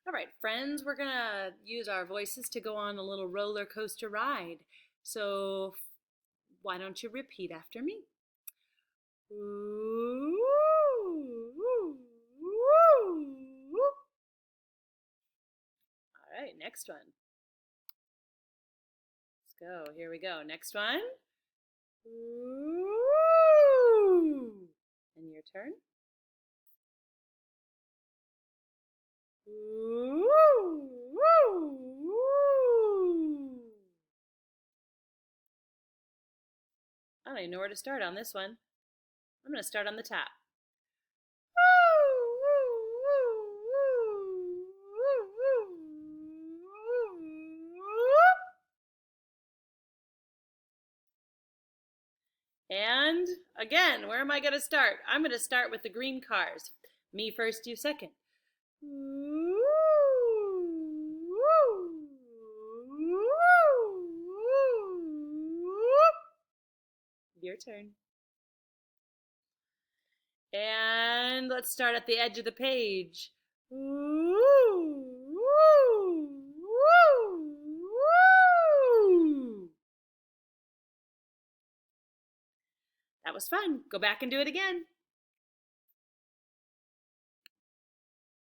All right, friends, we're gonna use our voices to go on a little roller coaster ride. So why don't you repeat after me? Ooh, ooh, ooh. All right, next one. Let's go. Here we go. Next one. Ooh. And your turn. Ooh, ooh, ooh. I don't even know where to start on this one. I'm going to start on the top. And again, where am I going to start? I'm going to start with the green cars. Me first, you second. Your turn. And let's start at the edge of the page. That was fun. Go back and do it again.